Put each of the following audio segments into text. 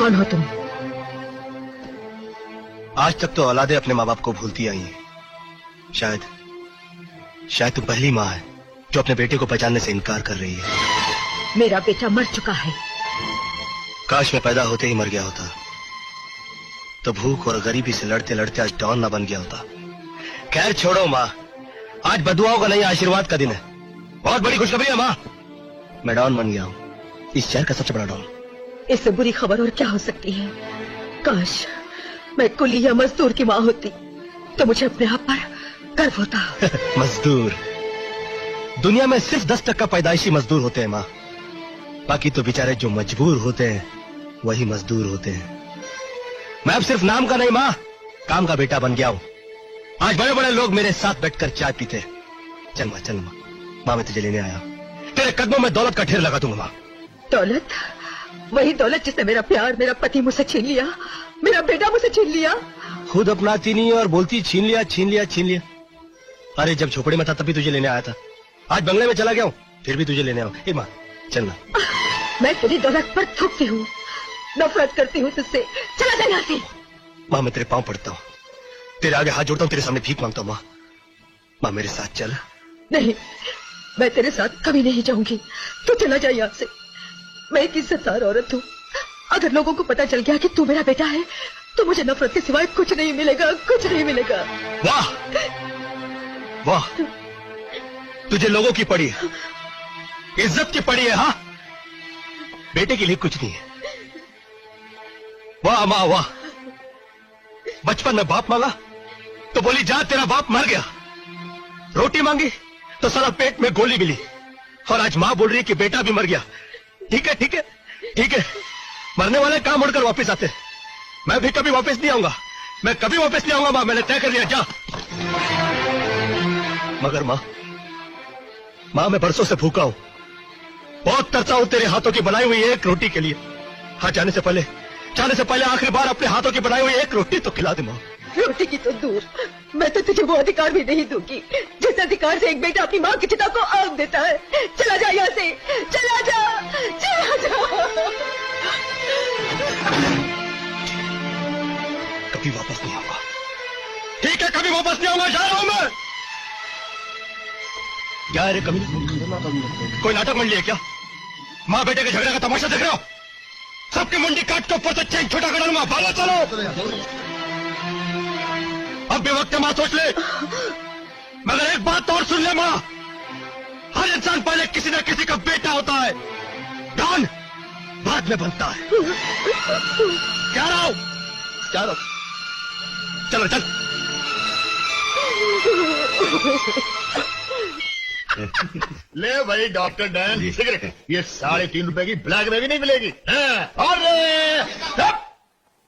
कौन हो तुम? आज तक तो औलादे अपने माँ बाप को भूलती आई हैं। शायद तू पहली माँ है जो अपने बेटे को पहचानने से इनकार कर रही है। मेरा बेटा मर चुका है। काश मैं पैदा होते ही मर गया होता, तो भूख और गरीबी से लड़ते लड़ते आज डॉन ना बन गया होता। खैर छोड़ो माँ, आज बदुआओं का नहीं आशीर्वाद का दिन है। बहुत बड़ी खुशखबरी है माँ, मैं डॉन बन गया हूँ, इस शहर का सबसे बड़ा डॉन। इससे बुरी खबर और क्या हो सकती है? काश मैं कुली या मजदूर की माँ होती तो मुझे अपने आप पर गर्व होता। मजदूर? दुनिया में सिर्फ 10% पैदाइशी मजदूर होते हैं माँ, बाकी तो बेचारे जो मजबूर होते हैं वही मजदूर होते हैं। मैं अब सिर्फ नाम का नहीं माँ, काम का बेटा बन गया हूँ। आज बड़े बड़े लोग मेरे साथ बैठकर चाय पीते। चल माँ, माँ मैं तुझे लेने आया, तेरे कदमों में दौलत का ढेर लगा दूंगा माँ। दौलत? वही दौलत जिसने मेरा प्यार, मेरा पति मुझसे छीन लिया, मेरा बेटा मुझसे छीन लिया। खुद अपनाती नहीं और बोलती छीन लिया। अरे जब झोपड़े में था तभी तुझे लेने आया था, आज बंगले में चला गया हूँ फिर भी तुझे लेने आऊँ। ए माँ चलना। मैं तेरी दौलत पर थूकती हूँ, नफरत करती हूँ तुझसे, चला जा यहाँ से। माँ मैं तेरे पाँव पड़ता हूँ, तेरे आगे हाथ जोड़ता हूँ, तेरे सामने भीख मांगता हूँ। माँ मेरे साथ चल। नहीं, मैं तेरे साथ कभी नहीं जाऊंगी, तू चला जा यहाँ से। मैं एक इज्जतदार औरत हूँ, अगर लोगों को पता चल गया कि तू मेरा बेटा है तो मुझे नफरत के सिवाय कुछ नहीं मिलेगा, कुछ नहीं मिलेगा। वाह वाह, तुझे लोगों की पड़ी है, इज्जत की पड़ी है। हाँ, बेटे के लिए कुछ नहीं है। वाह माँ वाह, बचपन में बाप मांगा तो बोली जा तेरा बाप मर गया, रोटी मांगी तो साला पेट में गोली मिली, और आज माँ बोल रही है कि बेटा भी मर गया। ठीक है, मरने वाले काम मुड़कर वापस आते। मैं भी कभी वापस नहीं आऊंगा, मैं कभी वापस नहीं आऊंगा माँ, मैंने तय कर लिया। जा। मगर माँ मैं बरसों से भूखा हूं, बहुत तरसा हूं तेरे हाथों की बनाई हुई एक रोटी के लिए। हाँ, जाने से पहले आखिरी बार अपने हाथों की बनाई हुई एक रोटी तो खिला दे माँ। रोटी की तो दूर, मैं तो तुझे वो अधिकार भी नहीं दूंगी जिस अधिकार से एक बेटा अपनी माँ की चिता को आग देता है। चला जा यहाँ से, चला जा। कभी वापस नहीं आऊंगा। ठीक है, कभी वापस नहीं आऊंगा, जा रहा हूं मैं। क्या है रे कभी कोई नाटक मंडी है क्या? माँ बेटे के झगड़े का तमाशा देख रहे हो? सबकी मुंडी काट के ऊपर से चेन छोटा कर दूंगा। भागो चलो, अब भी वक्त माँ सोच ले। मगर एक बात और सुन ले माँ, हर इंसान पहले किसी न किसी का बेटा होता है, डॉन बाद में बनता है। क्या रहा हो? चलो चल। ले भाई डॉक्टर डैन सिगरेट, ये 3.5 रुपए की ब्लैक में भी नहीं मिलेगी। और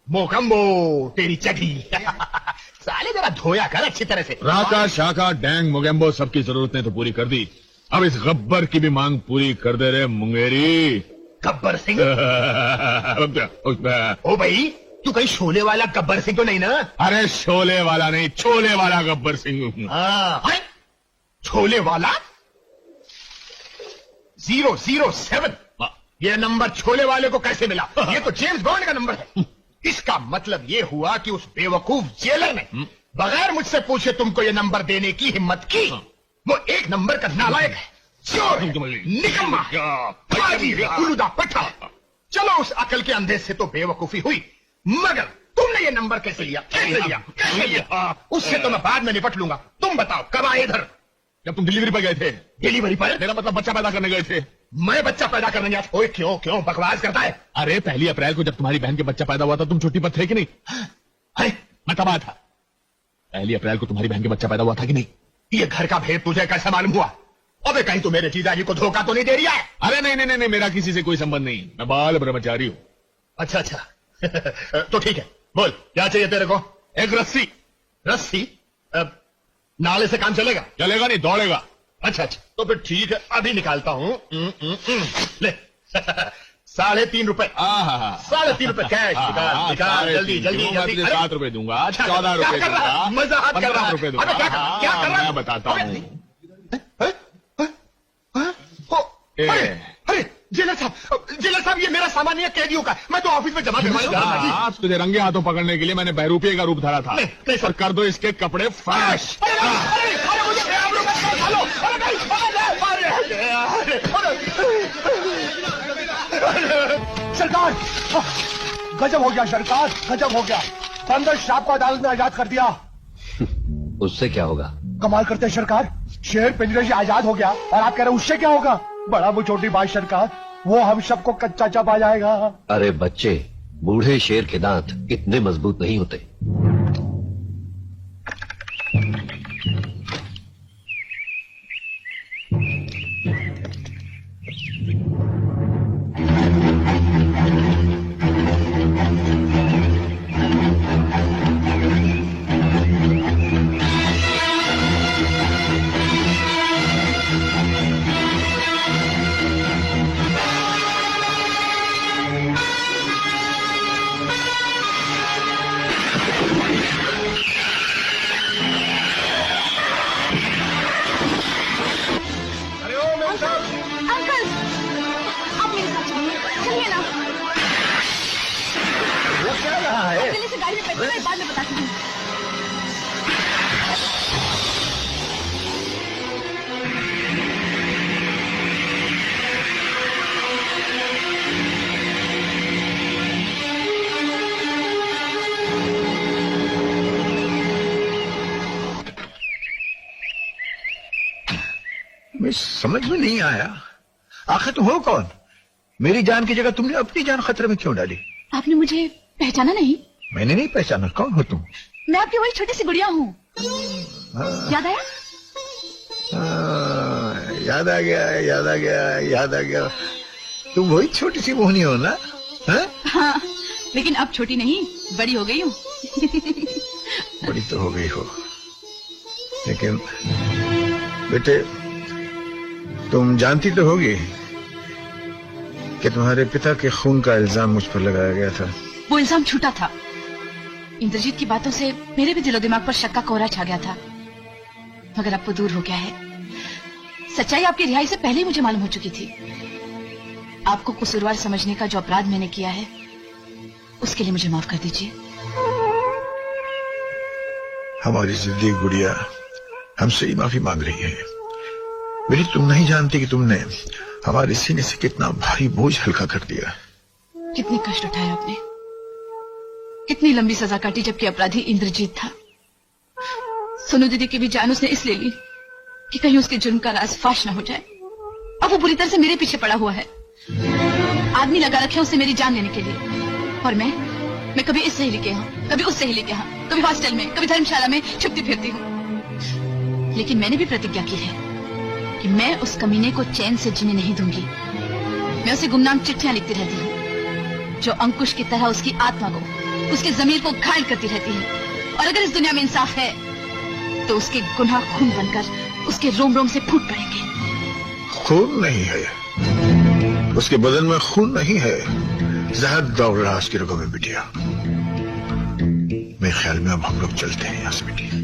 मोकम्बो तेरी चगी। साले जरा धोया कर अच्छी तरह से। राका शाका डैंग मोगेम्बो सबकी जरूरतें तो पूरी कर दी, अब इस गब्बर की भी मांग पूरी कर दे रहे मुंगेरी। गब्बर सिंह? ओ भाई, तू कहीं शोले वाला गब्बर सिंह तो नहीं ना? अरे शोले वाला नहीं, छोले वाला गब्बर सिंह। हाँ, छोले वाला 007। ये नंबर छोले वाले को कैसे मिला? ये तो जेम्स बॉन्ड का नंबर है। इसका मतलब ये हुआ कि उस बेवकूफ जेलर ने बगैर मुझसे पूछे तुमको ये नंबर देने की हिम्मत की। वो एक नंबर का नालायक है, चोर है, निकम्मा, फाजिल है, उलूदा पट्टा। चलो उस अकल के अंधे से तो बेवकूफी हुई, मगर तुमने ये नंबर कैसे लिया? उससे तो मैं बाद में निपट लूंगा। तुम बताओ कब आए इधर? जब तुम डिलीवरी पर गए थे। डिलीवरी पर? मेरा मतलब बच्चा पैदा करने गए थे। मैं बच्चा पैदा करने गया? ओए क्यों बकवास करता है? अरे 1 अप्रैल को जब तुम्हारी बहन के बच्चा पैदा हुआ था तुम छुट्टी पर थे कि नहीं? अरे मैं तब आया था। 1 अप्रैल को तुम्हारी बहन के बच्चा पैदा हुआ था कि नहीं? ये घर का भेद तुझे कैसे मालूम हुआ? अबे कहीं तू मेरे जीजाजी को धोखा तो नहीं दे रही है? अरे नहीं, मेरा किसी से कोई संबंध नहीं, मैं बाल ब्रह्मचारी हूँ। अच्छा तो ठीक है, बोल क्या चाहिए तेरे को? एक रस्सी। रस्सी? नाले से काम चलेगा? चलेगा नहीं, दौड़ेगा। अच्छा तो फिर ठीक है, अभी निकालता हूँ। ले 3.5 रुपए। 3.5 रुपए कैश। निकाल जल्दी। 7 रुपए दूंगा, 14 रुपए दूंगा, मजाक कर रहा है? 15 रुपए दूंगा। क्या कर रहा है? मैं बताता हूँ। अरे जेलर साहब ये मेरा सामान नहीं है, कैदियों का। मैं तो ऑफिस में जमा करवाने जा रहा था जी। आज तुझे रंगे हाथों पकड़ने के लिए मैंने बहरूपिये का रूप धरा था। नहीं, सर। और कर दो इसके कपड़े फर्श। सरकार, गजब हो गया सरकार, गजब हो गया। बंदर साहब को अदालत ने आजाद कर दिया। उससे क्या होगा? कमाल करते हैं सरकार, शेर पिंजरे से आजाद हो गया और आप कह रहे हैं उससे क्या होगा? बड़ा वो छोटी बात सरकार, वो हम सबको कच्चा चबा जाएगा। अरे बच्चे, बूढ़े शेर के दांत इतने मजबूत नहीं होते। अंकल, आप मेरे साथ चलिए, चलिए ना। वो क्या रहा है? जल्दी से गाड़ी में पेट्रोल मैं बाद में बताती हूँ। मैं समझ में नहीं आया, आखिर तुम हो कौन? मेरी जान की जगह तुमने अपनी जान खतरे में क्यों डाली? आपने मुझे पहचाना नहीं? मैंने नहीं पहचाना, कौन हो तुम? मैं आपकी वही छोटी सी गुड़िया हूँ। याद आया? याद आ गया, याद आ गया, याद आ गया। तुम वही छोटी सी मोहनी हो ना? हाँ, लेकिन अब छोटी नहीं, बड़ी हो गई हूँ। बड़ी तो हो गई हो, लेकिन बेटे तुम जानती तो होगी कि तुम्हारे पिता के खून का इल्जाम मुझ पर लगाया गया था। वो इल्जाम झूठा था। इंद्रजीत की बातों से मेरे भी दिलो दिमाग पर शक का कोहरा छा गया था, मगर अब वो दूर हो गया है। सच्चाई आपकी रिहाई से पहले ही मुझे मालूम हो चुकी थी। आपको कसूरवार समझने का जो अपराध मैंने किया है, उसके लिए मुझे माफ कर दीजिए। हमारी जिद्दी गुड़िया हमसे ही माफी मांग रही है। बेटी तुम नहीं जानती कि तुमने हमारे सीने से कितना भारी बोझ हल्का कर दिया। कितने कष्ट उठाए आपने, कितनी लंबी सजा काटी, जबकि अपराधी इंद्रजीत था। सोनू दीदी की भी जान उसने इसलिए ली कि कहीं उसके जुर्म का राज फाश न हो जाए। अब वो बुरी तरह से मेरे पीछे पड़ा हुआ है। आदमी लगा रखे उसे मेरी जान लेने के लिए, और मैं कभी इस सहेली के यहाँ, कभी उस सहेली के यहाँ, कभी हॉस्टल में, कभी धर्मशाला में छुपती फिरती हूँ। लेकिन मैंने भी प्रतिज्ञा की है कि मैं उस कमीने को चैन से जीने नहीं दूंगी। मैं उसे गुमनाम चिट्ठियां लिखती रहती हूँ, जो अंकुश की तरह उसकी आत्मा को, उसके जमीर को घायल करती रहती है। और अगर इस दुनिया में इंसाफ है, तो उसके गुनाह खून बनकर उसके रोम रोम से फूट पड़ेंगे। खून नहीं है, उसके बदन में खून नहीं है, जहर दौड़ रहा उसकी रगों में बिटिया। मेरे ख्याल में अब हम लोग चलते हैं यहाँ से बेटी।